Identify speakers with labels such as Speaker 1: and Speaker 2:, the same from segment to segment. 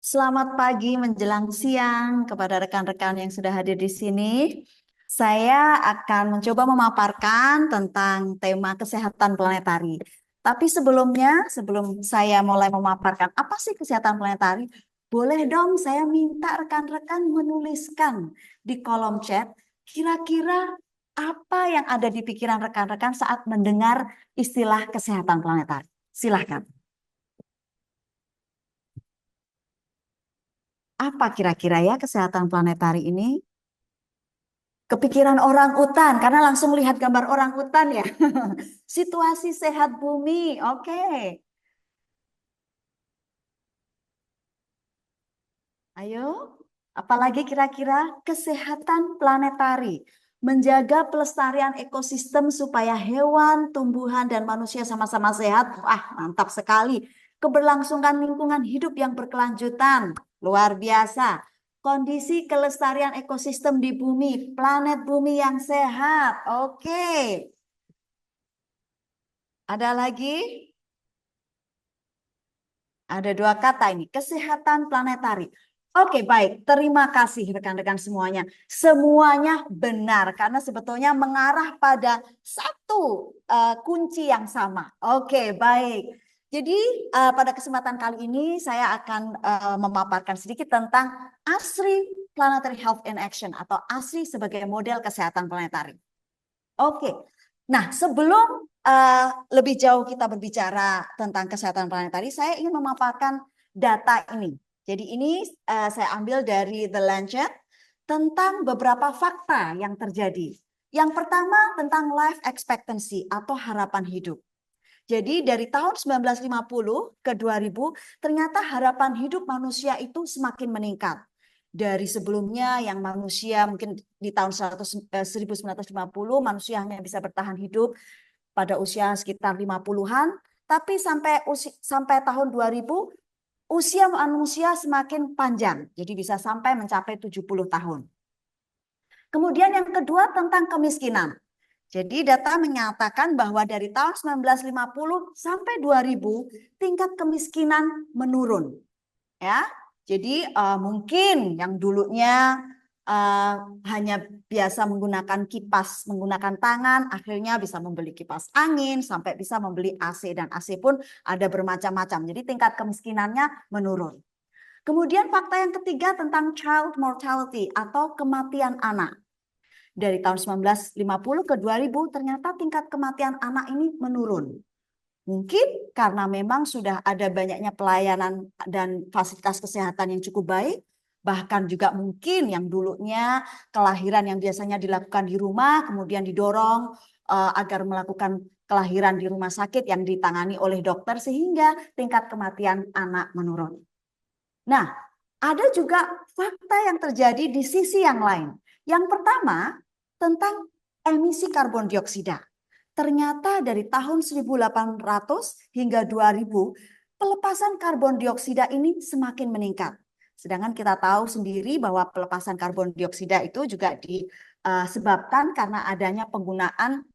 Speaker 1: Selamat pagi menjelang siang kepada rekan-rekan yang sudah hadir di sini. Saya akan mencoba memaparkan tentang tema kesehatan planetari. Tapi sebelumnya, sebelum saya mulai memaparkan apa sih kesehatan planetari, boleh dong saya minta rekan-rekan menuliskan di kolom chat kira-kira apa yang ada di pikiran rekan-rekan saat mendengar istilah kesehatan planetari. Silahkan. Apa kira-kira ya kesehatan planetari ini? Kepikiran orang utan karena langsung lihat gambar orang utan ya. Situasi sehat bumi. Oke. Ayo. Apalagi kira-kira kesehatan planetari. Menjaga pelestarian ekosistem supaya hewan, tumbuhan, dan manusia sama-sama sehat. Wah, mantap sekali. Keberlangsungan lingkungan hidup yang berkelanjutan. Luar biasa. Kondisi kelestarian ekosistem di bumi, planet bumi yang sehat. Oke. Ada lagi? Ada dua kata ini, kesehatan planetari. Oke, baik. Terima kasih rekan-rekan semuanya. Semuanya benar karena sebetulnya mengarah pada satu kunci yang sama. Oke, baik. Jadi pada kesempatan kali ini saya akan memaparkan sedikit tentang ASRI Planetary Health in Action atau ASRI sebagai model kesehatan planetari. Oke. Nah, sebelum lebih jauh kita berbicara tentang kesehatan planetari, saya ingin memaparkan data ini. Jadi ini saya ambil dari The Lancet tentang beberapa fakta yang terjadi. Yang pertama tentang life expectancy atau harapan hidup. Jadi dari tahun 1950 ke 2000 ternyata harapan hidup manusia itu semakin meningkat. Dari sebelumnya yang manusia mungkin di tahun 1950 manusia hanya bisa bertahan hidup pada usia sekitar 50-an, tapi sampai tahun 2000 usia manusia semakin panjang. Jadi bisa sampai mencapai 70 tahun. Kemudian yang kedua tentang kemiskinan. Jadi data menyatakan bahwa dari tahun 1950 sampai 2000 tingkat kemiskinan menurun. Ya, jadi mungkin yang dulunya uh, hanya biasa menggunakan kipas, menggunakan tangan, akhirnya bisa membeli kipas angin, sampai bisa membeli AC dan AC pun ada bermacam-macam. Jadi tingkat kemiskinannya menurun. Kemudian fakta yang ketiga tentang child mortality atau kematian anak. Dari tahun 1950 ke 2000 ternyata tingkat kematian anak ini menurun. Mungkin karena memang sudah ada banyaknya pelayanan dan fasilitas kesehatan yang cukup baik, bahkan juga mungkin yang dulunya kelahiran yang biasanya dilakukan di rumah, kemudian didorong agar melakukan kelahiran di rumah sakit yang ditangani oleh dokter sehingga tingkat kematian anak menurun. Nah, ada juga fakta yang terjadi di sisi yang lain. Yang pertama, tentang emisi karbon dioksida. Ternyata dari tahun 1800 hingga 2000, pelepasan karbon dioksida ini semakin meningkat. Sedangkan kita tahu sendiri bahwa pelepasan karbon dioksida itu juga disebabkan karena adanya penggunaan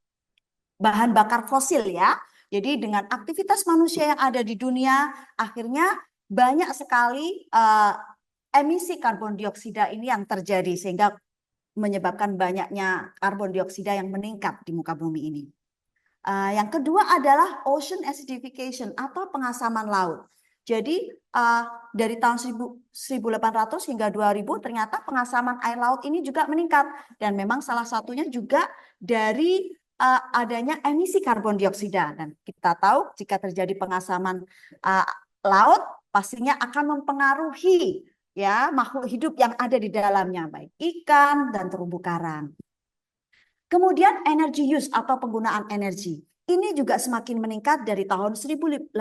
Speaker 1: bahan bakar fosil ya. Jadi dengan aktivitas manusia yang ada di dunia, akhirnya banyak sekali emisi karbon dioksida ini yang terjadi sehingga menyebabkan banyaknya karbon dioksida yang meningkat di muka bumi ini. Yang kedua adalah ocean acidification atau pengasaman laut. Jadi dari tahun 1800 hingga 2000 ternyata pengasaman air laut ini juga meningkat dan memang salah satunya juga dari adanya emisi karbon dioksida dan kita tahu jika terjadi pengasaman laut pastinya akan mempengaruhi ya makhluk hidup yang ada di dalamnya baik ikan dan terumbu karang. Kemudian energy use atau penggunaan energi. Ini juga semakin meningkat dari tahun 1800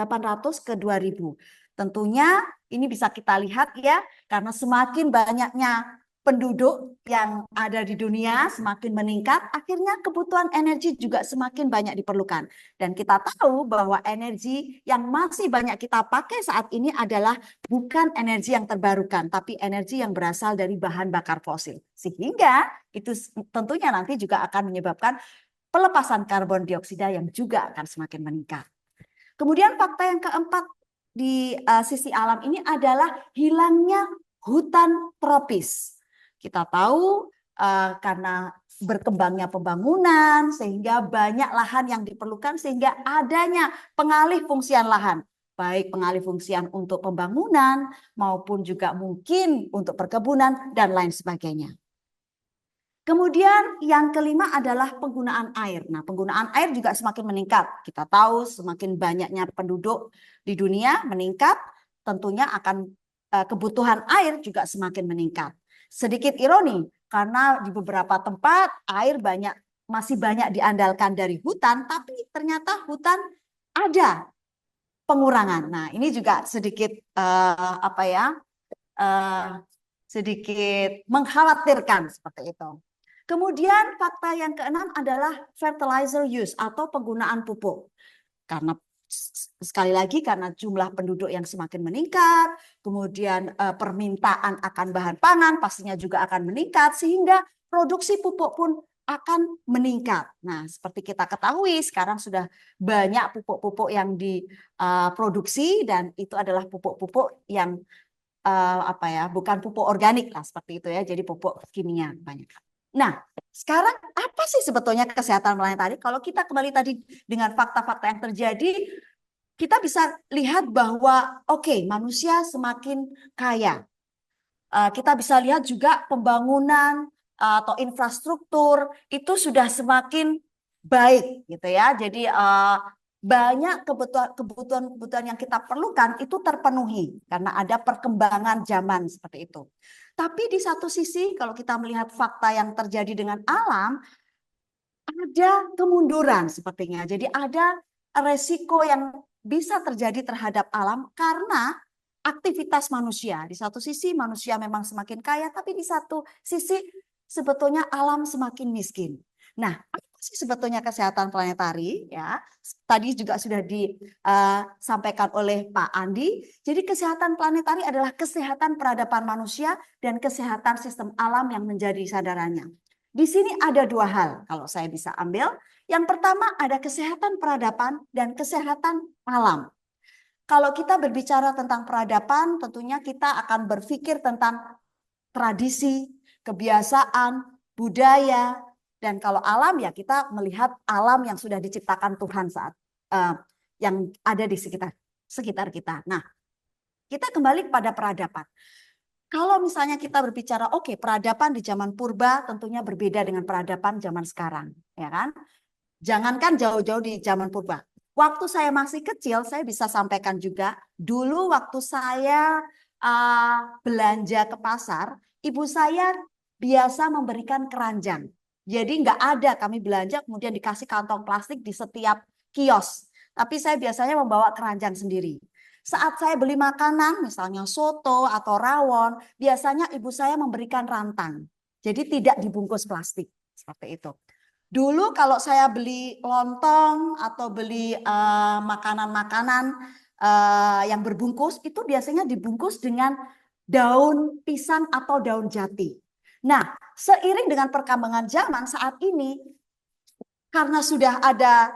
Speaker 1: ke 2000. Tentunya ini bisa kita lihat ya, karena semakin banyaknya penduduk yang ada di dunia semakin meningkat, akhirnya kebutuhan energi juga semakin banyak diperlukan. Dan kita tahu bahwa energi yang masih banyak kita pakai saat ini adalah bukan energi yang terbarukan, tapi energi yang berasal dari bahan bakar fosil. Sehingga itu tentunya nanti juga akan menyebabkan pelepasan karbon dioksida yang juga akan semakin meningkat. Kemudian fakta yang keempat di sisi alam ini adalah hilangnya hutan tropis. Kita tahu karena berkembangnya pembangunan sehingga banyak lahan yang diperlukan sehingga adanya pengalih fungsian lahan, baik pengalih fungsian untuk pembangunan maupun juga mungkin untuk perkebunan dan lain sebagainya. Kemudian yang kelima adalah penggunaan air. Nah, penggunaan air juga semakin meningkat. Kita tahu semakin banyaknya penduduk di dunia meningkat, tentunya akan kebutuhan air juga semakin meningkat. Sedikit ironi, karena di beberapa tempat air masih banyak diandalkan dari hutan, tapi ternyata hutan ada pengurangan. Nah, ini juga sedikit sedikit mengkhawatirkan seperti itu. Kemudian fakta yang keenam adalah fertilizer use atau penggunaan pupuk. Karena sekali lagi karena jumlah penduduk yang semakin meningkat, kemudian permintaan akan bahan pangan pastinya juga akan meningkat sehingga produksi pupuk pun akan meningkat. Nah, seperti kita ketahui sekarang sudah banyak pupuk-pupuk yang diproduksi dan itu adalah pupuk-pupuk yang bukan pupuk organik lah seperti itu ya, jadi pupuk kimia banyak. Nah, sekarang apa sih sebetulnya kesehatan planetari? Kalau kita kembali tadi dengan fakta-fakta yang terjadi, kita bisa lihat bahwa manusia semakin kaya. Kita bisa lihat juga pembangunan atau infrastruktur itu sudah semakin baik gitu ya. Jadi banyak kebutuhan yang kita perlukan itu terpenuhi karena ada perkembangan zaman seperti itu. Tapi di satu sisi kalau kita melihat fakta yang terjadi dengan alam, ada kemunduran sepertinya. Jadi ada resiko yang bisa terjadi terhadap alam karena aktivitas manusia. Di satu sisi manusia memang semakin kaya, tapi di satu sisi sebetulnya alam semakin miskin. Nah, apa sih sebetulnya kesehatan planetari? Ya, tadi juga sudah disampaikan oleh Pak Andi. Jadi kesehatan planetari adalah kesehatan peradaban manusia dan kesehatan sistem alam yang menjadi sandarannya. Di sini ada dua hal kalau saya bisa ambil. Yang pertama ada kesehatan peradaban dan kesehatan alam. Kalau kita berbicara tentang peradaban, tentunya kita akan berpikir tentang tradisi, kebiasaan, budaya, dan kalau alam ya kita melihat alam yang sudah diciptakan Tuhan saat yang ada di sekitar kita. Nah, kita kembali pada peradaban. Kalau misalnya kita berbicara, peradaban di zaman purba tentunya berbeda dengan peradaban zaman sekarang, ya kan? Jangankan jauh-jauh di zaman purba. Waktu saya masih kecil, saya bisa sampaikan juga, dulu waktu saya belanja ke pasar, ibu saya biasa memberikan keranjang. Jadi nggak ada kami belanja kemudian dikasih kantong plastik di setiap kios. Tapi saya biasanya membawa keranjang sendiri. Saat saya beli makanan, misalnya soto atau rawon, biasanya ibu saya memberikan rantang. Jadi tidak dibungkus plastik. Seperti itu. Dulu kalau saya beli lontong atau beli makanan-makanan yang berbungkus, itu biasanya dibungkus dengan daun pisang atau daun jati. Nah, seiring dengan perkembangan zaman saat ini, karena sudah ada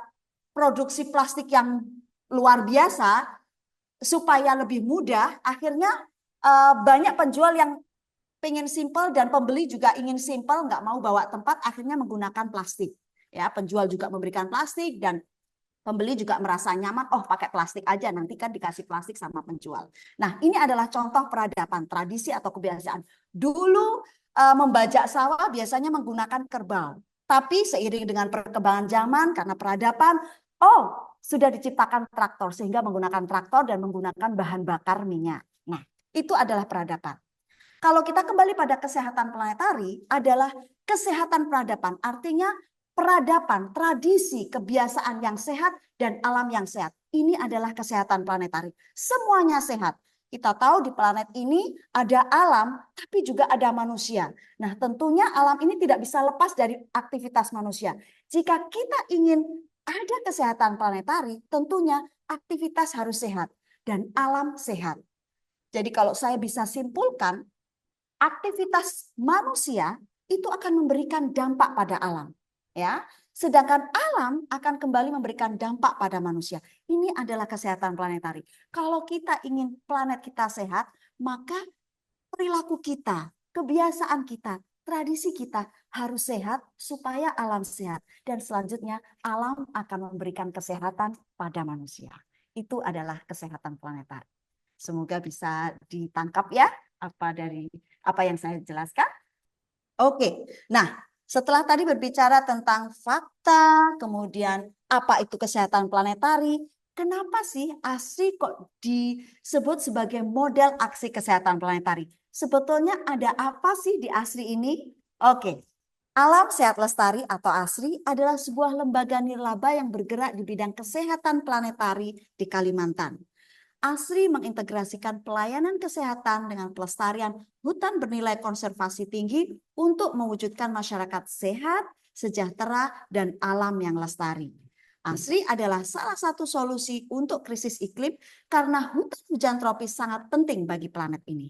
Speaker 1: produksi plastik yang luar biasa, supaya lebih mudah, akhirnya banyak penjual yang pengen simple dan pembeli juga ingin simple, nggak mau bawa tempat, akhirnya menggunakan plastik. Ya, penjual juga memberikan plastik dan pembeli juga merasa nyaman, pakai plastik aja, nanti kan dikasih plastik sama penjual. Nah, ini adalah contoh peradaban, tradisi atau kebiasaan. Dulu membajak sawah biasanya menggunakan kerbau. Tapi seiring dengan perkembangan zaman, karena peradaban, sudah diciptakan traktor sehingga menggunakan traktor dan menggunakan bahan bakar minyak. Nah, itu adalah peradaban. Kalau kita kembali pada kesehatan planetari adalah kesehatan peradaban, artinya peradaban, tradisi, kebiasaan yang sehat dan alam yang sehat. Ini adalah kesehatan planetari. Semuanya sehat. Kita tahu di planet ini ada alam, tapi juga ada manusia. Nah, tentunya alam ini tidak bisa lepas dari aktivitas manusia. Jika kita ingin ada kesehatan planetari, tentunya aktivitas harus sehat dan alam sehat. Jadi kalau saya bisa simpulkan, aktivitas manusia itu akan memberikan dampak pada alam. Ya, Sedangkan alam akan kembali memberikan dampak pada manusia. Ini adalah kesehatan planetari. Kalau kita ingin planet kita sehat, maka perilaku kita, kebiasaan kita, tradisi kita harus sehat supaya alam sehat. Dan selanjutnya alam akan memberikan kesehatan pada manusia. Itu adalah kesehatan planetari. Semoga bisa ditangkap ya apa yang saya jelaskan. Oke, nah setelah tadi berbicara tentang fakta, kemudian apa itu kesehatan planetari, kenapa sih ASRI kok disebut sebagai model aksi kesehatan planetari? Sebetulnya ada apa sih di ASRI ini? Oke, Alam Sehat Lestari atau ASRI adalah sebuah lembaga nirlaba yang bergerak di bidang kesehatan planetari di Kalimantan. ASRI mengintegrasikan pelayanan kesehatan dengan pelestarian hutan bernilai konservasi tinggi untuk mewujudkan masyarakat sehat, sejahtera, dan alam yang lestari. ASRI adalah salah satu solusi untuk krisis iklim karena hutan hujan tropis sangat penting bagi planet ini.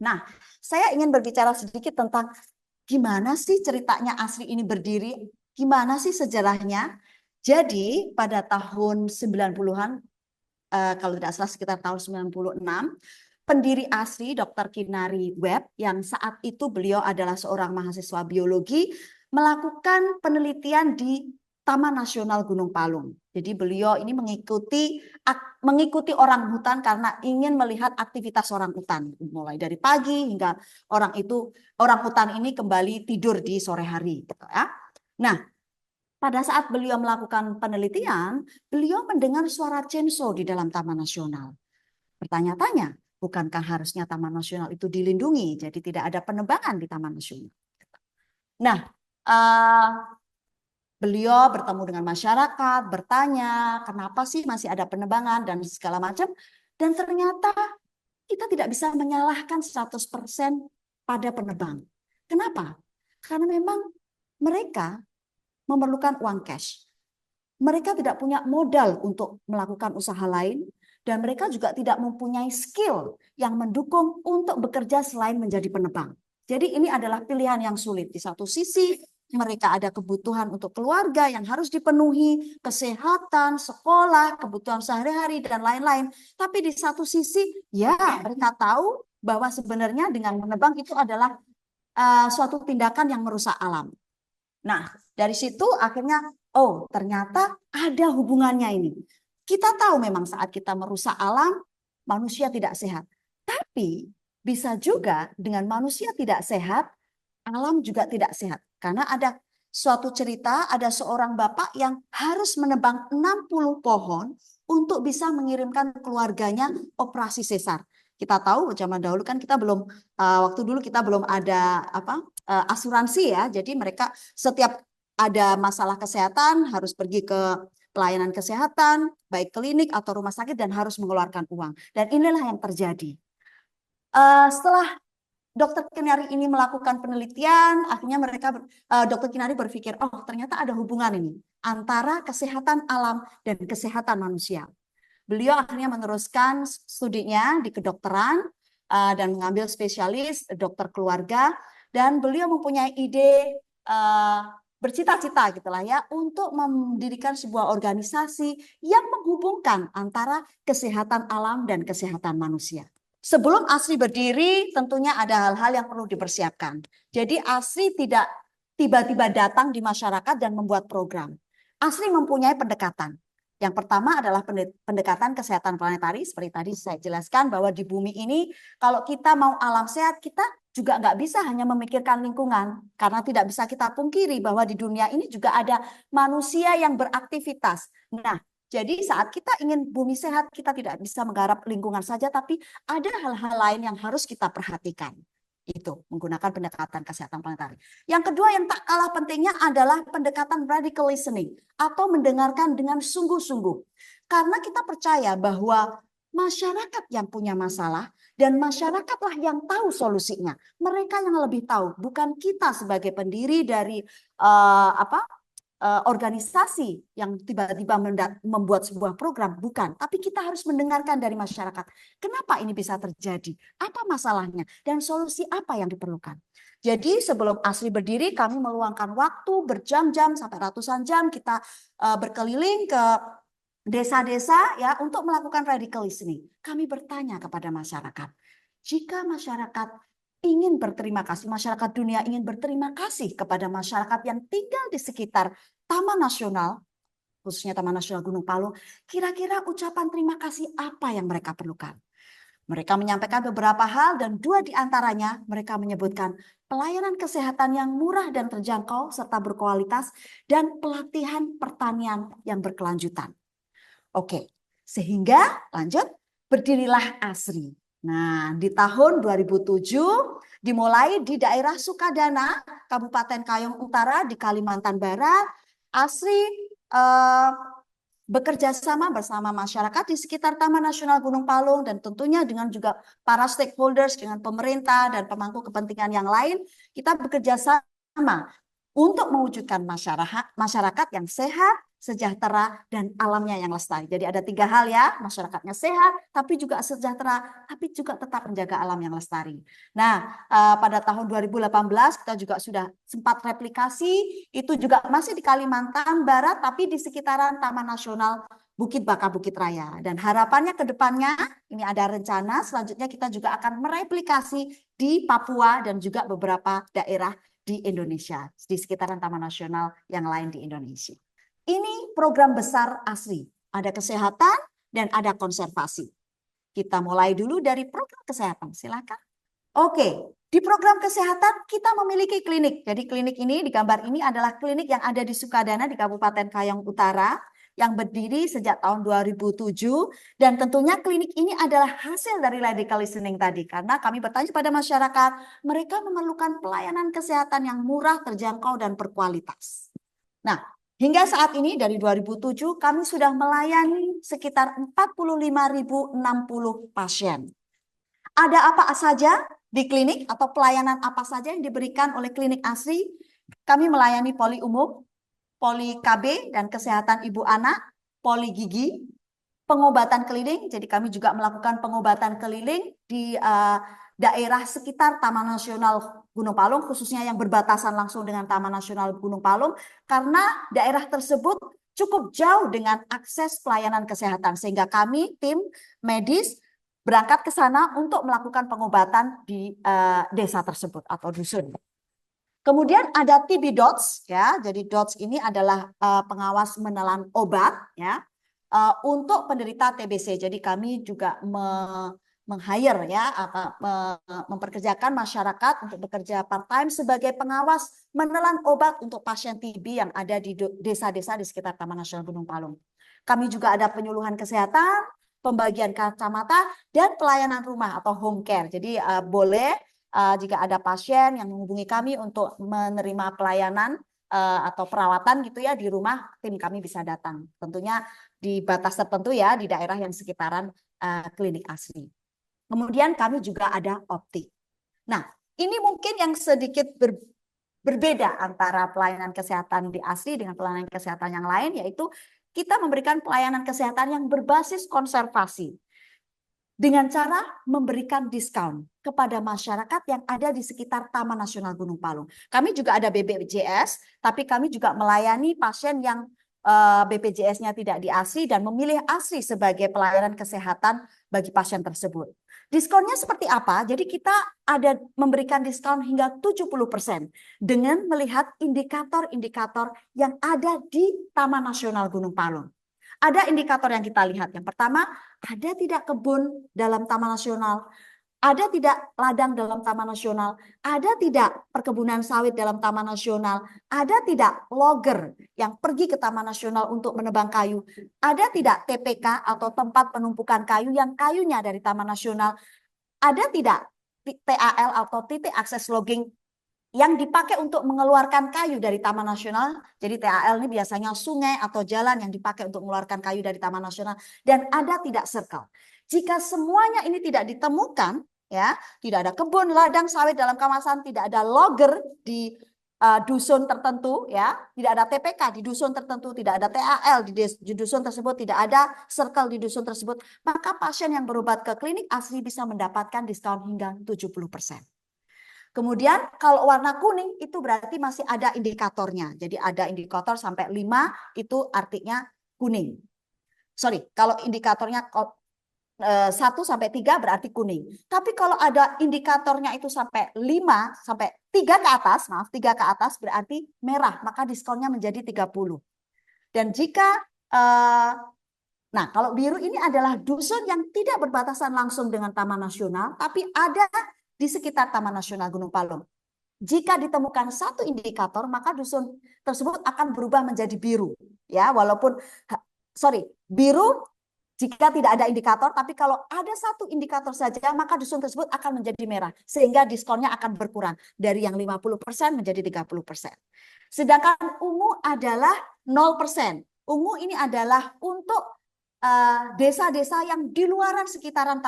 Speaker 1: Nah, saya ingin berbicara sedikit tentang gimana sih ceritanya ASRI ini berdiri, gimana sih sejarahnya. Jadi pada tahun 90-an, kalau tidak salah sekitar tahun 96, pendiri ASRI Dr. Kinari Webb yang saat itu beliau adalah seorang mahasiswa biologi melakukan penelitian di Taman Nasional Gunung Palung. Jadi beliau ini mengikuti orang hutan karena ingin melihat aktivitas orang hutan mulai dari pagi hingga orang hutan ini kembali tidur di sore hari gitu ya. Nah, pada saat beliau melakukan penelitian, beliau mendengar suara censo di dalam Taman Nasional. Bertanya-tanya, bukankah harusnya Taman Nasional itu dilindungi, jadi tidak ada penebangan di Taman Nasional? Nah, beliau bertemu dengan masyarakat, bertanya, kenapa sih masih ada penebangan dan segala macam. Dan ternyata kita tidak bisa menyalahkan 100% pada penebang. Kenapa? Karena memang mereka memerlukan uang cash. Mereka tidak punya modal untuk melakukan usaha lain dan mereka juga tidak mempunyai skill yang mendukung untuk bekerja selain menjadi penebang. Jadi ini adalah pilihan yang sulit. Di satu sisi mereka ada kebutuhan untuk keluarga yang harus dipenuhi, kesehatan, sekolah, kebutuhan sehari-hari dan lain-lain. Tapi di satu sisi ya mereka tahu bahwa sebenarnya dengan menebang itu adalah suatu tindakan yang merusak alam. Nah, dari situ akhirnya, oh ternyata ada hubungannya ini. Kita tahu memang saat kita merusak alam, manusia tidak sehat. Tapi bisa juga dengan manusia tidak sehat, alam juga tidak sehat. Karena ada suatu cerita, ada seorang bapak yang harus menebang 60 pohon untuk bisa mengirimkan keluarganya operasi sesar. Kita tahu zaman dahulu kan kita belum, waktu dulu kita belum ada asuransi ya. Jadi mereka setiap ada masalah kesehatan harus pergi ke pelayanan kesehatan, baik klinik atau rumah sakit dan harus mengeluarkan uang. Dan inilah yang terjadi. Setelah Dokter Kinari ini melakukan penelitian, akhirnya Dokter Kinari berpikir, oh ternyata ada hubungan ini antara kesehatan alam dan kesehatan manusia. Beliau akhirnya meneruskan studinya di kedokteran dan mengambil spesialis dokter keluarga dan beliau mempunyai ide bercita-cita gitulah ya untuk mendirikan sebuah organisasi yang menghubungkan antara kesehatan alam dan kesehatan manusia. Sebelum ASRI berdiri, tentunya ada hal-hal yang perlu dipersiapkan. Jadi ASRI tidak tiba-tiba datang di masyarakat dan membuat program. ASRI mempunyai pendekatan. Yang pertama adalah pendekatan kesehatan planetari. Seperti tadi saya jelaskan bahwa di bumi ini kalau kita mau alam sehat, kita juga nggak bisa hanya memikirkan lingkungan. Karena tidak bisa kita pungkiri bahwa di dunia ini juga ada manusia yang beraktivitas. Nah, jadi saat kita ingin bumi sehat, kita tidak bisa menggarap lingkungan saja, tapi ada hal-hal lain yang harus kita perhatikan. Itu menggunakan pendekatan kesehatan planetari. Yang kedua yang tak kalah pentingnya adalah pendekatan radical listening atau mendengarkan dengan sungguh-sungguh. Karena kita percaya bahwa masyarakat yang punya masalah dan masyarakatlah yang tahu solusinya. Mereka yang lebih tahu, bukan kita sebagai pendiri dari organisasi yang tiba-tiba membuat sebuah program, bukan. Tapi kita harus mendengarkan dari masyarakat. Kenapa ini bisa terjadi? Apa masalahnya? Dan solusi apa yang diperlukan? Jadi sebelum ASRI berdiri, kami meluangkan waktu berjam-jam sampai ratusan jam kita berkeliling ke desa-desa ya untuk melakukan radical listening. Kami bertanya kepada masyarakat, jika masyarakat ingin berterima kasih, masyarakat dunia ingin berterima kasih kepada masyarakat yang tinggal di sekitar Taman Nasional, khususnya Taman Nasional Gunung Palung, kira-kira ucapan terima kasih apa yang mereka perlukan? Mereka menyampaikan beberapa hal dan 2 di antaranya mereka menyebutkan pelayanan kesehatan yang murah dan terjangkau serta berkualitas dan pelatihan pertanian yang berkelanjutan. Oke, sehingga lanjut berdirilah ASRI. Nah, di tahun 2007 dimulai di daerah Sukadana, Kabupaten Kayong Utara di Kalimantan Barat. ASRI bekerja sama bersama masyarakat di sekitar Taman Nasional Gunung Palung dan tentunya dengan juga para stakeholders, dengan pemerintah dan pemangku kepentingan yang lain, kita bekerja sama untuk mewujudkan masyarakat yang sehat, sejahtera, dan alamnya yang lestari. Jadi ada 3 hal ya, masyarakatnya sehat, tapi juga sejahtera, tapi juga tetap menjaga alam yang lestari. Nah, pada tahun 2018 kita juga sudah sempat replikasi, itu juga masih di Kalimantan Barat, tapi di sekitaran Taman Nasional Bukit Baka Bukit Raya. Dan harapannya ke depannya, ini ada rencana, selanjutnya kita juga akan mereplikasi di Papua dan juga beberapa daerah di Indonesia, di sekitaran Taman Nasional yang lain di Indonesia. Ini program besar ASRI, ada kesehatan dan ada konservasi. Kita mulai dulu dari program kesehatan, silakan. Oke, di program kesehatan kita memiliki klinik. Jadi klinik ini di gambar ini adalah klinik yang ada di Sukadana di Kabupaten Kayong Utara yang berdiri sejak tahun 2007 dan tentunya klinik ini adalah hasil dari radical listening tadi karena kami bertanya pada masyarakat, mereka memerlukan pelayanan kesehatan yang murah, terjangkau dan berkualitas. Nah, hingga saat ini dari 2007 kami sudah melayani sekitar 45.060 pasien. Ada apa saja di klinik atau pelayanan apa saja yang diberikan oleh klinik ASRI? Kami melayani poli umum, poli KB dan kesehatan ibu anak, poli gigi, pengobatan keliling. Jadi kami juga melakukan pengobatan keliling di daerah sekitar Taman Nasional Gunung Palung, khususnya yang berbatasan langsung dengan Taman Nasional Gunung Palung, karena daerah tersebut cukup jauh dengan akses pelayanan kesehatan, sehingga kami tim medis berangkat ke sana untuk melakukan pengobatan di desa tersebut atau dusun. Kemudian ada TB DOTS ya. Jadi DOTS ini adalah pengawas menelan obat ya untuk penderita TBC. Jadi kami juga meng-hire ya memperkerjakan masyarakat untuk bekerja part-time sebagai pengawas menelan obat untuk pasien TB yang ada di desa-desa di sekitar Taman Nasional Gunung Palung. Kami juga ada penyuluhan kesehatan, pembagian kacamata, dan pelayanan rumah atau home care. Jadi boleh jika ada pasien yang menghubungi kami untuk menerima pelayanan atau perawatan gitu ya di rumah, tim kami bisa datang. Tentunya di batas tertentu ya di daerah yang sekitaran klinik ASRI. Kemudian kami juga ada optik. Nah, ini mungkin yang sedikit berbeda antara pelayanan kesehatan di ASRI dengan pelayanan kesehatan yang lain, yaitu kita memberikan pelayanan kesehatan yang berbasis konservasi dengan cara memberikan diskon kepada masyarakat yang ada di sekitar Taman Nasional Gunung Palung. Kami juga ada BPJS, tapi kami juga melayani pasien yang BPJS-nya tidak di ASRI dan memilih ASRI sebagai pelayanan kesehatan bagi pasien tersebut. Diskonnya seperti apa? Jadi kita ada memberikan diskon hingga 70% dengan melihat indikator-indikator yang ada di Taman Nasional Gunung Palung. Ada indikator yang kita lihat. Yang pertama, ada tidak kebun dalam Taman Nasional? Ada tidak ladang dalam Taman Nasional? Ada tidak perkebunan sawit dalam Taman Nasional? Ada tidak logger yang pergi ke Taman Nasional untuk menebang kayu? Ada tidak TPK atau tempat penumpukan kayu yang kayunya dari Taman Nasional? Ada tidak TAL atau titik akses logging yang dipakai untuk mengeluarkan kayu dari Taman Nasional? Jadi TAL ini biasanya sungai atau jalan yang dipakai untuk mengeluarkan kayu dari Taman Nasional. Dan ada tidak circle? Jika semuanya ini tidak ditemukan, ya, tidak ada kebun, ladang, sawit dalam kawasan, tidak ada logger di dusun tertentu ya, tidak ada TPK di dusun tertentu, tidak ada TAL di dusun tersebut, tidak ada circle di dusun tersebut, maka pasien yang berobat ke klinik asli bisa mendapatkan diskon hingga 70%. Kemudian kalau warna kuning itu berarti masih ada indikatornya. Jadi ada indikator sampai 5 itu artinya kuning. Sorry, kalau indikatornya 1 sampai 3 berarti kuning. Tapi kalau ada indikatornya itu sampai 5 sampai 3 ke atas, maaf 3 ke atas berarti merah, maka diskonnya menjadi 30. Dan jika nah, kalau biru ini adalah dusun yang tidak berbatasan langsung dengan Taman Nasional, tapi ada di sekitar Taman Nasional Gunung Palung. Jika ditemukan satu indikator, maka dusun tersebut akan berubah menjadi biru. Ya, walaupun biru jika tidak ada indikator, tapi kalau ada satu indikator saja, maka dusun tersebut akan menjadi merah. Sehingga diskonnya akan berkurang dari yang 50% menjadi 30%. Sedangkan ungu adalah 0%. Ungu ini adalah untuk desa-desa yang di luaran sekitaran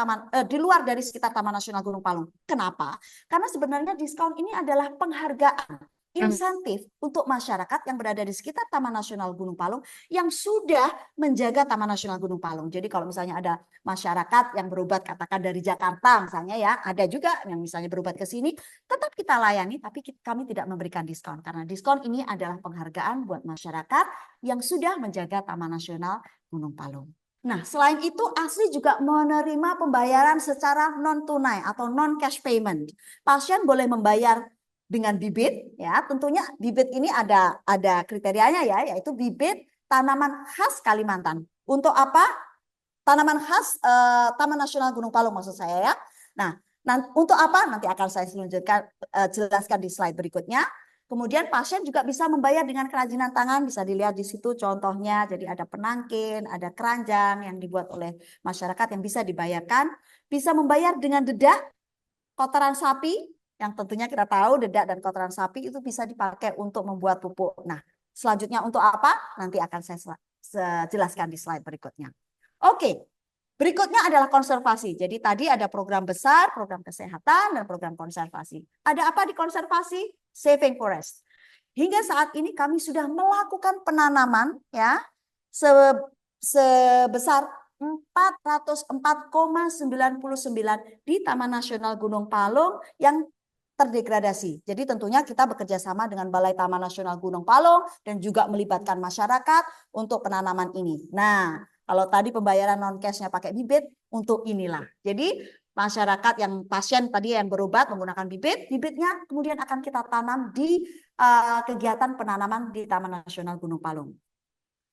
Speaker 1: di luar dari sekitar Taman Nasional Gunung Palung. Kenapa? Karena sebenarnya diskon ini adalah penghargaan, insentif untuk masyarakat yang berada di sekitar Taman Nasional Gunung Palung yang sudah menjaga Taman Nasional Gunung Palung. Jadi kalau misalnya ada masyarakat yang berobat katakan dari Jakarta misalnya ya, ada juga yang misalnya berobat ke sini, tetap kita layani tapi kami tidak memberikan diskon karena diskon ini adalah penghargaan buat masyarakat yang sudah menjaga Taman Nasional Gunung Palung. Nah, selain itu ASLI juga menerima pembayaran secara non tunai atau non cash payment. Pasien boleh membayar dengan bibit, ya. Tentunya bibit ini ada kriterianya ya, yaitu bibit tanaman khas Kalimantan. Untuk apa? Tanaman khas Taman Nasional Gunung Palung maksud saya ya. Nah, untuk apa? Nanti akan saya jelaskan di slide berikutnya. Kemudian pasien juga bisa membayar dengan kerajinan tangan, bisa dilihat di situ contohnya. Jadi ada penangkin, ada keranjang yang dibuat oleh masyarakat yang bisa dibayarkan. Bisa membayar dengan dedak, kotoran sapi, yang tentunya kita tahu dedak dan kotoran sapi itu bisa dipakai untuk membuat pupuk. Nah, selanjutnya untuk apa? Nanti akan saya jelaskan di slide berikutnya. Oke, berikutnya adalah konservasi. Jadi tadi ada program besar, program kesehatan, dan program konservasi. Ada apa di konservasi? Saving forest. Hingga saat ini kami sudah melakukan penanaman ya sebesar 404,99 di Taman Nasional Gunung Palung yang terdegradasi. Jadi tentunya kita bekerja sama dengan Balai Taman Nasional Gunung Palung dan juga melibatkan masyarakat untuk penanaman ini. Nah, kalau tadi pembayaran non cashnya pakai bibit, untuk inilah. Jadi masyarakat yang pasien tadi yang berobat menggunakan bibit, bibitnya kemudian akan kita tanam di kegiatan penanaman di Taman Nasional Gunung Palung.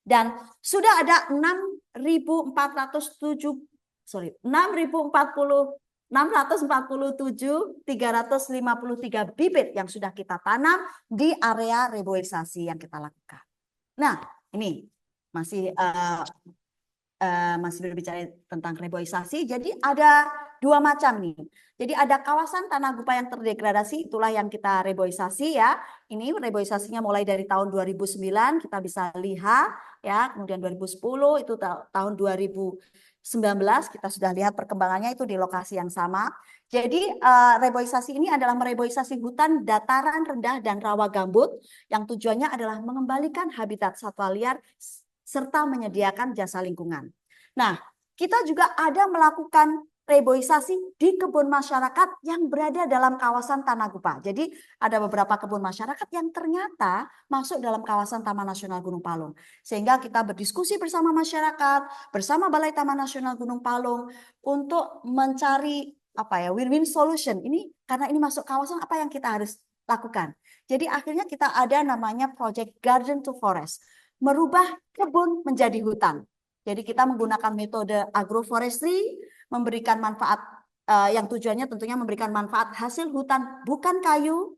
Speaker 1: Dan sudah ada 647.353 bibit yang sudah kita tanam di area reboisasi yang kita lakukan. Nah, ini masih berbicara tentang reboisasi. Jadi ada dua macam nih. Jadi ada kawasan tanah gupa yang terdegradasi, itulah yang kita reboisasi ya. Ini reboisasinya mulai dari tahun 2009 kita bisa lihat ya, kemudian 2010 itu tahun 2019 kita sudah lihat perkembangannya itu di lokasi yang sama. Jadi reboisasi ini adalah mereboisasi hutan dataran rendah dan rawa gambut yang tujuannya adalah mengembalikan habitat satwa liar serta menyediakan jasa lingkungan. Nah, kita juga ada melakukan reboisasi di kebun masyarakat yang berada dalam kawasan Tanah Gupa. Jadi ada beberapa kebun masyarakat yang ternyata masuk dalam kawasan Taman Nasional Gunung Palung. Sehingga kita berdiskusi bersama masyarakat, bersama Balai Taman Nasional Gunung Palung untuk mencari win-win solution. Ini karena ini masuk kawasan, apa yang kita harus lakukan? Jadi akhirnya kita ada namanya Project Garden to Forest, merubah kebun menjadi hutan. Jadi kita menggunakan metode agroforestry, memberikan manfaat yang tujuannya tentunya memberikan manfaat hasil hutan bukan kayu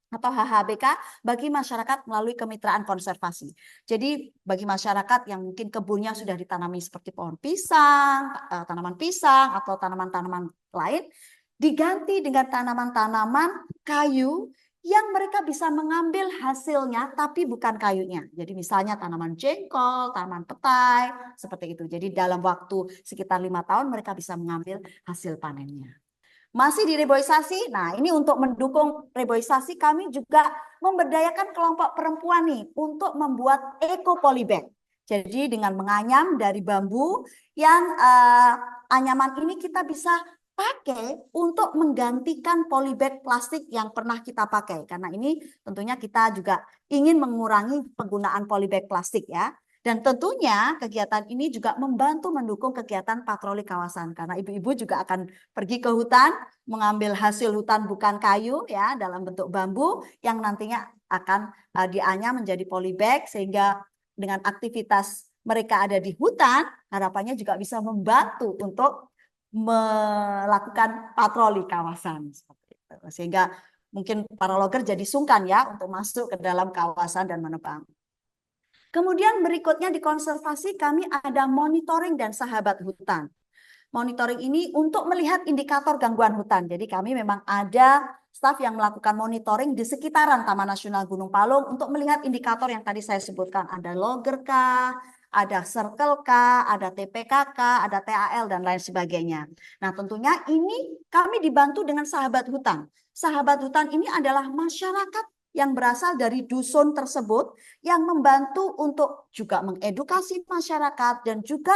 Speaker 1: atau HHBK bagi masyarakat melalui kemitraan konservasi. Jadi bagi masyarakat yang mungkin kebunnya sudah ditanami seperti pohon pisang, tanaman pisang atau tanaman-tanaman lain, diganti dengan tanaman-tanaman kayu yang mereka bisa mengambil hasilnya tapi bukan kayunya. Jadi misalnya tanaman jengkol, tanaman petai, seperti itu. Jadi dalam waktu sekitar 5 tahun mereka bisa mengambil hasil panennya. Masih di reboisasi, nah ini untuk mendukung reboisasi kami juga memberdayakan kelompok perempuan nih untuk membuat eco polybag. Jadi dengan menganyam dari bambu yang anyaman ini kita bisa pakai untuk menggantikan polybag plastik yang pernah kita pakai. Karena ini tentunya kita juga ingin mengurangi penggunaan polybag plastik ya. Dan tentunya kegiatan ini juga membantu mendukung kegiatan patroli kawasan. Karena ibu-ibu juga akan pergi ke hutan, mengambil hasil hutan bukan kayu ya dalam bentuk bambu yang nantinya akan dianyam menjadi polybag, sehingga dengan aktivitas mereka ada di hutan, harapannya juga bisa membantu untuk melakukan patroli kawasan seperti itu. Sehingga mungkin para logger jadi sungkan ya untuk masuk ke dalam kawasan dan menebang. Kemudian berikutnya di konservasi kami ada monitoring dan sahabat hutan. Monitoring ini untuk melihat indikator gangguan hutan. Jadi kami memang ada staf yang melakukan monitoring di sekitaran Taman Nasional Gunung Palung untuk melihat indikator yang tadi saya sebutkan. Ada logger kah, ada circle kah, ada TPK-kah, ada TAL dan lain sebagainya. Nah tentunya ini kami dibantu dengan sahabat hutan. Sahabat hutan ini adalah masyarakat yang berasal dari dusun tersebut yang membantu untuk juga mengedukasi masyarakat dan juga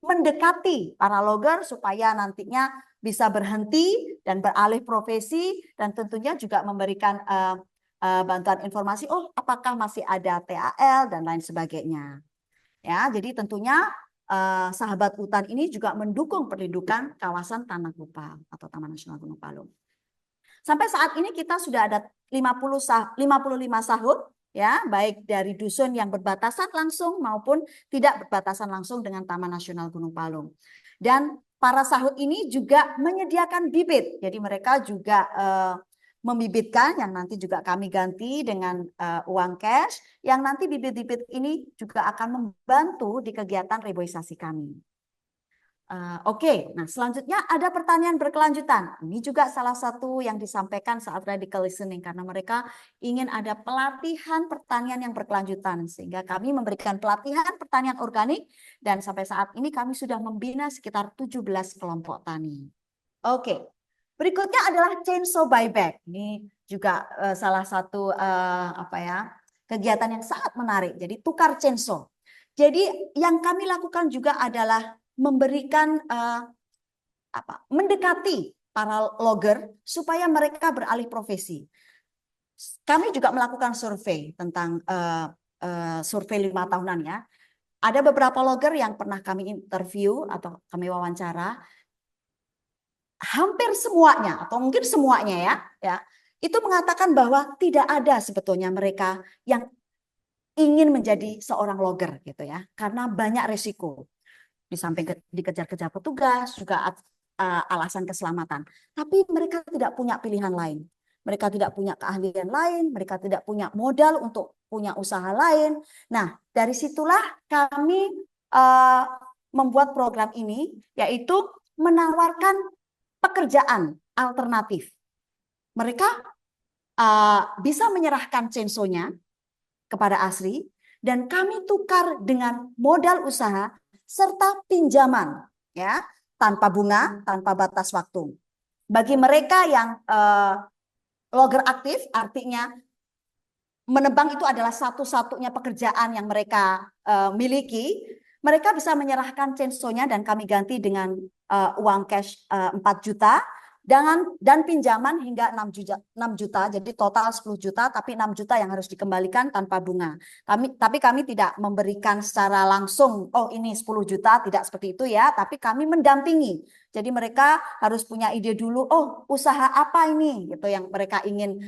Speaker 1: mendekati para logger supaya nantinya bisa berhenti dan beralih profesi, dan tentunya juga memberikan bantuan informasi, oh apakah masih ada TAL dan lain sebagainya. Ya, jadi tentunya sahabat hutan ini juga mendukung perlindungan kawasan Tanah Kupang atau Taman Nasional Gunung Palung. Sampai saat ini kita sudah ada 55 sahut ya, baik dari dusun yang berbatasan langsung maupun tidak berbatasan langsung dengan Taman Nasional Gunung Palung. Dan para sahut ini juga menyediakan bibit. Jadi mereka juga membibitkan yang nanti juga kami ganti dengan uang cash, yang nanti bibit-bibit ini juga akan membantu di kegiatan reboisasi kami. Oke, nah selanjutnya ada pertanian berkelanjutan. Ini juga salah satu yang disampaikan saat radical listening, karena mereka ingin ada pelatihan pertanian yang berkelanjutan, sehingga kami memberikan pelatihan pertanian organik, dan sampai saat ini kami sudah membina sekitar 17 kelompok tani. Oke, berikutnya adalah chainsaw buyback. Ini juga salah satu kegiatan yang sangat menarik. Jadi tukar chainsaw. Jadi yang kami lakukan juga adalah memberikan mendekati para logger supaya mereka beralih profesi. Kami juga melakukan survei tentang survei 5 tahunan ya. Ada beberapa logger yang pernah kami interview atau kami wawancara, hampir semuanya atau mungkin semuanya ya itu mengatakan bahwa tidak ada sebetulnya mereka yang ingin menjadi seorang logger gitu ya, karena banyak resiko. Di samping dikejar-kejar petugas, juga alasan keselamatan. Tapi mereka tidak punya pilihan lain. Mereka tidak punya keahlian lain, mereka tidak punya modal untuk punya usaha lain. Nah, dari situlah kami membuat program ini, yaitu menawarkan pekerjaan alternatif. Mereka bisa menyerahkan chainsaw-nya kepada ASRI, dan kami tukar dengan modal usaha serta pinjaman ya, tanpa bunga, tanpa batas waktu. Bagi mereka yang logger aktif, artinya menebang itu adalah satu-satunya pekerjaan yang mereka miliki, mereka bisa menyerahkan chainsaw-nya dan kami ganti dengan uang cash 4 juta dan pinjaman hingga 6 juta, jadi total 10 juta, tapi 6 juta yang harus dikembalikan tanpa bunga. Tapi kami tidak memberikan secara langsung, oh ini 10 juta, tidak seperti itu ya, tapi kami mendampingi. Jadi mereka harus punya ide dulu, oh usaha apa ini gitu yang mereka ingin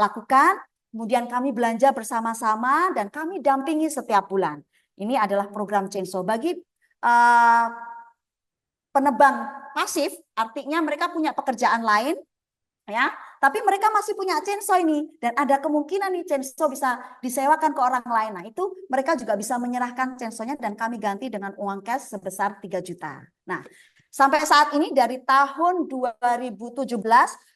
Speaker 1: lakukan, kemudian kami belanja bersama-sama dan kami dampingi setiap bulan. Ini adalah program chainsaw bagi penebang pasif, artinya mereka punya pekerjaan lain ya, tapi mereka masih punya chainsaw ini, dan ada kemungkinan nih chainsaw bisa disewakan ke orang lain. Nah itu mereka juga bisa menyerahkan chainsaw-nya dan kami ganti dengan uang cash sebesar 3 juta. Nah sampai saat ini dari tahun 2017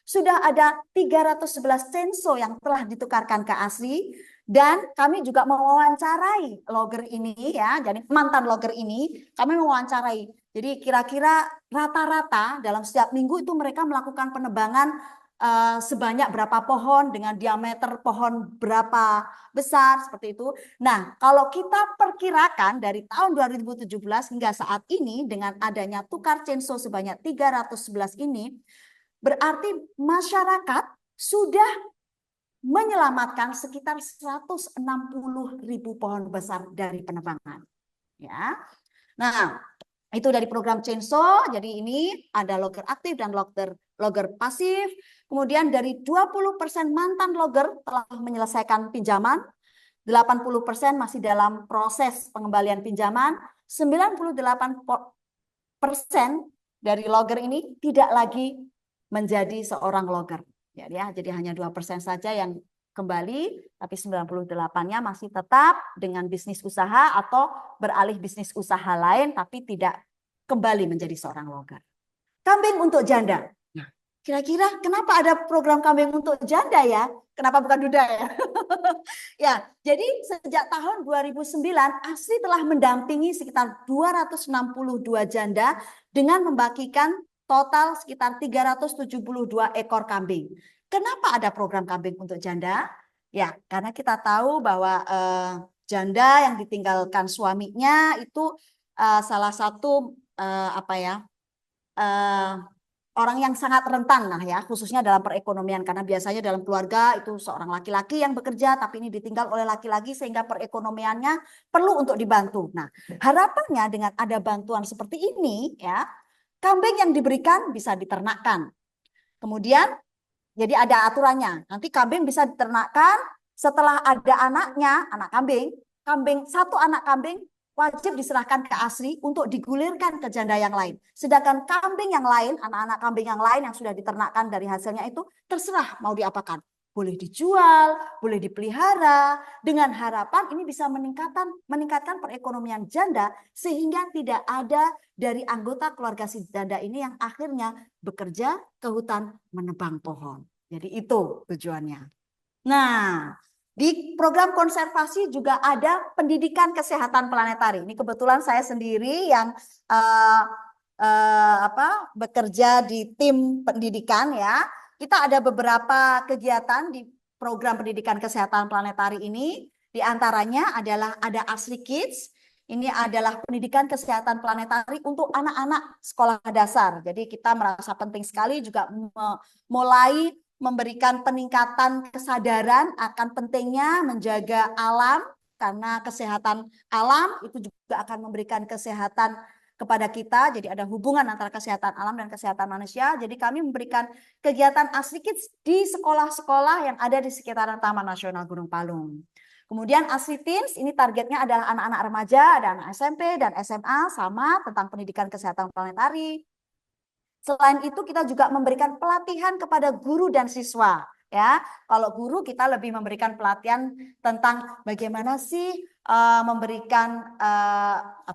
Speaker 1: sudah ada 311 chainsaw yang telah ditukarkan ke ASRI, dan kami juga mewawancarai logger ini ya, jadi mantan logger ini kami mewawancarai. Jadi kira-kira rata-rata dalam setiap minggu itu mereka melakukan penebangan sebanyak berapa pohon dengan diameter pohon berapa besar seperti itu. Nah, kalau kita perkirakan dari tahun 2017 hingga saat ini dengan adanya tukar censo sebanyak 311 ini, berarti masyarakat sudah menyelamatkan sekitar 160.000 pohon besar dari penebangan. Ya. Nah, itu dari program Censo. Jadi ini ada logger aktif dan logger pasif. Kemudian dari 20% mantan logger telah menyelesaikan pinjaman, 80% masih dalam proses pengembalian pinjaman, 98% dari logger ini tidak lagi menjadi seorang logger. Jadi hanya 2% saja yang kembali, tapi 98-nya masih tetap dengan bisnis usaha atau beralih bisnis usaha lain, tapi tidak kembali menjadi seorang logger. Kambing untuk janda. Nah, kira-kira kenapa ada program kambing untuk janda ya? Kenapa bukan duda ya? Ya, jadi sejak tahun 2009, ASRI telah mendampingi sekitar 262 janda dengan membagikan total sekitar 372 ekor kambing. Kenapa ada program kambing untuk janda? Ya, karena kita tahu bahwa janda yang ditinggalkan suaminya itu salah satu orang yang sangat rentan lah ya, khususnya dalam perekonomian, karena biasanya dalam keluarga itu seorang laki-laki yang bekerja tapi ini ditinggal oleh laki-laki sehingga perekonomiannya perlu untuk dibantu. Nah, harapannya dengan ada bantuan seperti ini ya, kambing yang diberikan bisa diternakkan. Kemudian jadi ada aturannya. Nanti kambing bisa diternakkan setelah ada anaknya, anak kambing satu anak kambing wajib diserahkan ke ASRI untuk digulirkan ke janda yang lain. Sedangkan kambing yang lain, anak-anak kambing yang lain yang sudah diternakkan dari hasilnya itu terserah mau diapakan. Boleh dijual, boleh dipelihara, dengan harapan ini bisa meningkatkan perekonomian janda sehingga tidak ada dari anggota keluarga si janda ini yang akhirnya bekerja ke hutan menebang pohon. Jadi itu tujuannya. Nah, di program konservasi juga ada pendidikan kesehatan planetari. Ini kebetulan saya sendiri yang bekerja di tim pendidikan ya. Kita ada beberapa kegiatan di program pendidikan kesehatan planetari ini. Di antaranya adalah ada ASRI Kids. Ini adalah pendidikan kesehatan planetari untuk anak-anak sekolah dasar. Jadi kita merasa penting sekali juga mulai memberikan peningkatan kesadaran akan pentingnya menjaga alam, karena kesehatan alam itu juga akan memberikan kesehatan kepada kita. Jadi ada hubungan antara kesehatan alam dan kesehatan manusia. Jadi kami memberikan kegiatan ASRI Kids di sekolah-sekolah yang ada di sekitaran Taman Nasional Gunung Palung. Kemudian ASRI Teens ini targetnya adalah anak-anak remaja, ada anak SMP dan SMA sama tentang pendidikan kesehatan planetari. Selain itu kita juga memberikan pelatihan kepada guru dan siswa. Ya, kalau guru kita lebih memberikan pelatihan tentang bagaimana sih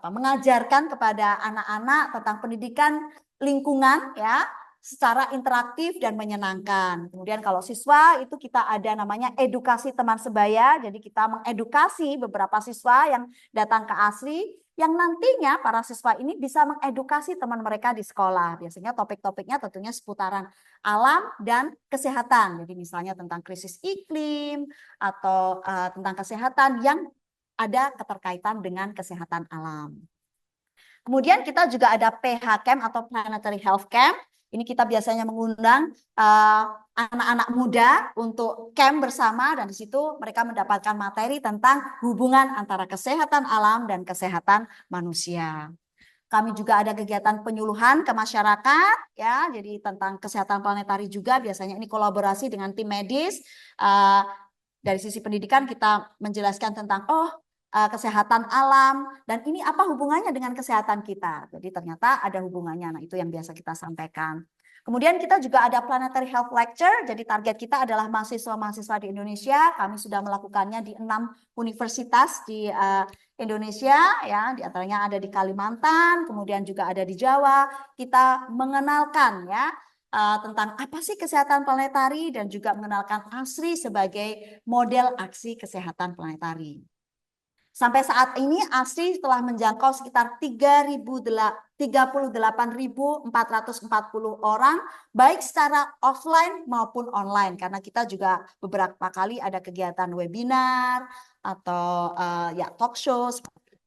Speaker 1: mengajarkan kepada anak-anak tentang pendidikan lingkungan ya, secara interaktif dan menyenangkan. Kemudian kalau siswa itu kita ada namanya edukasi teman sebaya. Jadi kita mengedukasi beberapa siswa yang datang ke ASRI yang nantinya para siswa ini bisa mengedukasi teman mereka di sekolah. Biasanya topik-topiknya tentunya seputaran alam dan kesehatan. Jadi misalnya tentang krisis iklim atau tentang kesehatan yang ada keterkaitan dengan kesehatan alam. Kemudian kita juga ada PH Camp atau Planetary Health Camp. Ini kita biasanya mengundang anak-anak muda untuk camp bersama dan di situ mereka mendapatkan materi tentang hubungan antara kesehatan alam dan kesehatan manusia. Kami juga ada kegiatan penyuluhan ke masyarakat ya, jadi tentang kesehatan planetari juga biasanya ini kolaborasi dengan tim medis. Dari sisi pendidikan kita menjelaskan tentang kesehatan alam dan ini apa hubungannya dengan kesehatan kita. Jadi ternyata ada hubungannya. Nah, itu yang biasa kita sampaikan. Kemudian kita juga ada Planetary Health Lecture. Jadi target kita adalah mahasiswa-mahasiswa di Indonesia. Kami sudah melakukannya di 6 universitas di Indonesia ya, di antaranya ada di Kalimantan, kemudian juga ada di Jawa. Kita mengenalkan ya tentang apa sih kesehatan planetari dan juga mengenalkan ASRI sebagai model aksi kesehatan planetari. Sampai saat ini ASRI telah menjangkau sekitar 38.440 orang, baik secara offline maupun online. Karena kita juga beberapa kali ada kegiatan webinar atau ya talk show.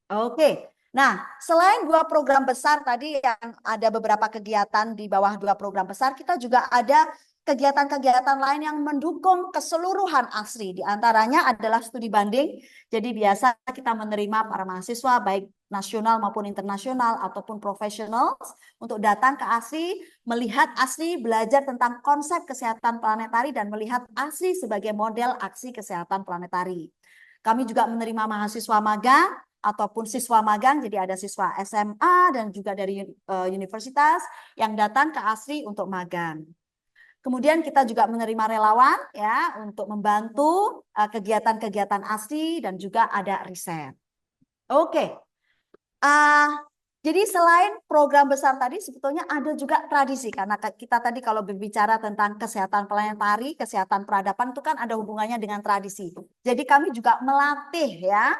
Speaker 1: Oke. Nah, selain dua program besar tadi yang ada beberapa kegiatan di bawah dua program besar, kita juga ada kegiatan-kegiatan lain yang mendukung keseluruhan ASRI. Di antaranya adalah studi banding. Jadi biasa kita menerima para mahasiswa baik nasional maupun internasional ataupun profesional untuk datang ke ASRI, melihat ASRI, belajar tentang konsep kesehatan planetari dan melihat ASRI sebagai model aksi kesehatan planetari. Kami juga menerima mahasiswa magang ataupun siswa magang, jadi ada siswa SMA dan juga dari universitas yang datang ke ASRI untuk magang. Kemudian kita juga menerima relawan ya untuk membantu kegiatan-kegiatan ASRI dan juga ada riset. Oke. Jadi selain program besar tadi sebetulnya ada juga tradisi karena kita tadi kalau berbicara tentang kesehatan planetari, kesehatan peradaban itu kan ada hubungannya dengan tradisi. Jadi kami juga melatih ya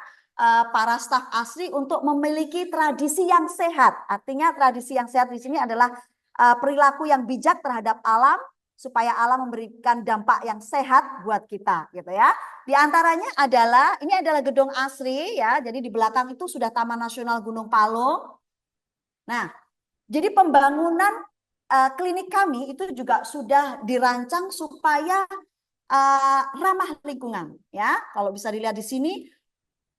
Speaker 1: para staf ASRI untuk memiliki tradisi yang sehat. Artinya tradisi yang sehat di sini adalah perilaku yang bijak terhadap alam supaya alam memberikan dampak yang sehat buat kita gitu ya. Di antaranya adalah ini adalah gedung ASRI ya. Jadi di belakang itu sudah Taman Nasional Gunung Palung. Nah, jadi pembangunan klinik kami itu juga sudah dirancang supaya ramah lingkungan ya. Kalau bisa dilihat di sini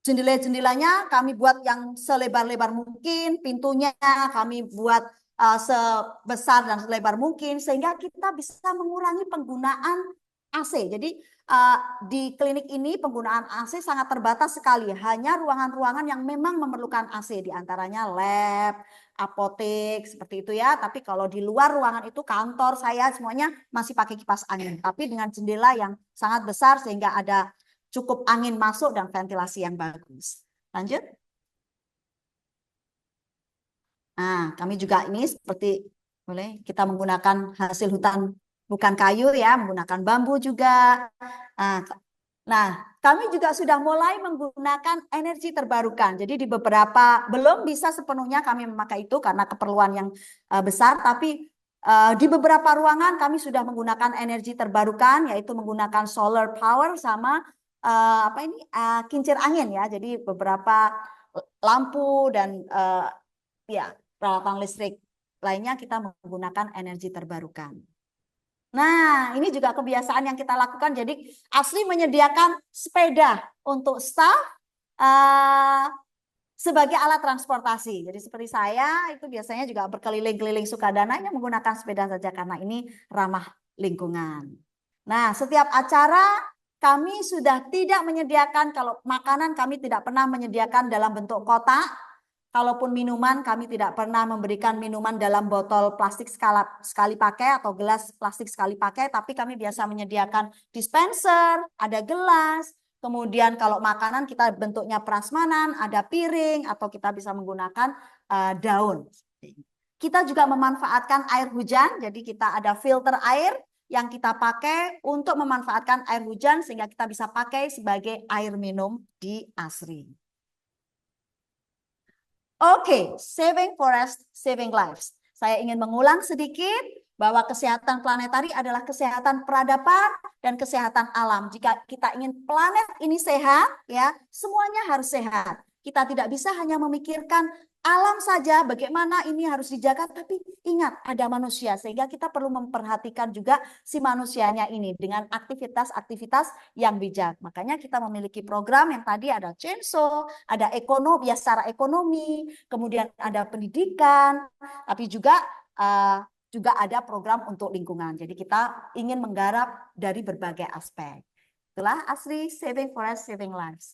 Speaker 1: jendela-jendelanya kami buat yang selebar-lebar mungkin, pintunya kami buat sebesar dan selebar mungkin sehingga kita bisa mengurangi penggunaan AC. Jadi di klinik ini penggunaan AC sangat terbatas sekali, hanya ruangan-ruangan yang memang memerlukan AC, diantaranya lab, apotek seperti itu ya. Tapi kalau di luar ruangan itu kantor saya semuanya masih pakai kipas angin, tapi dengan jendela yang sangat besar sehingga ada cukup angin masuk dan ventilasi yang bagus. Lanjut. Nah, kami juga ini seperti boleh kita menggunakan hasil hutan bukan kayu ya, menggunakan bambu juga. Nah, kami juga sudah mulai menggunakan energi terbarukan. Jadi di beberapa belum bisa sepenuhnya kami memakai itu karena keperluan yang besar, tapi di beberapa ruangan kami sudah menggunakan energi terbarukan, yaitu menggunakan solar power sama kincir angin ya. Jadi beberapa lampu dan ya peralatan listrik lainnya kita menggunakan energi terbarukan. Nah, ini juga kebiasaan yang kita lakukan. Jadi ASRI menyediakan sepeda untuk staf sebagai alat transportasi. Jadi seperti saya itu biasanya juga berkeliling-keliling Sukadana hanya menggunakan sepeda saja karena ini ramah lingkungan. Nah, setiap acara kami sudah tidak menyediakan, kalau makanan kami tidak pernah menyediakan dalam bentuk kotak. Kalaupun minuman, kami tidak pernah memberikan minuman dalam botol plastik sekali pakai atau gelas plastik sekali pakai, tapi kami biasa menyediakan dispenser, ada gelas, kemudian kalau makanan kita bentuknya prasmanan, ada piring, atau kita bisa menggunakan daun. Kita juga memanfaatkan air hujan, jadi kita ada filter air yang kita pakai untuk memanfaatkan air hujan sehingga kita bisa pakai sebagai air minum di ASRI. Oke, saving forest, saving lives. Saya ingin mengulang sedikit bahwa kesehatan planetari adalah kesehatan peradaban dan kesehatan alam. Jika kita ingin planet ini sehat, ya semuanya harus sehat. Kita tidak bisa hanya memikirkan alam saja, bagaimana ini harus dijaga, tapi ingat ada manusia, sehingga kita perlu memperhatikan juga si manusianya ini dengan aktivitas-aktivitas yang bijak. Makanya kita memiliki program yang tadi ada Censo, ada ekonomi, ya secara ekonomi, kemudian ada pendidikan, tapi juga ada program untuk lingkungan. Jadi kita ingin menggarap dari berbagai aspek. Itulah ASRI Saving Forest, Saving Lives.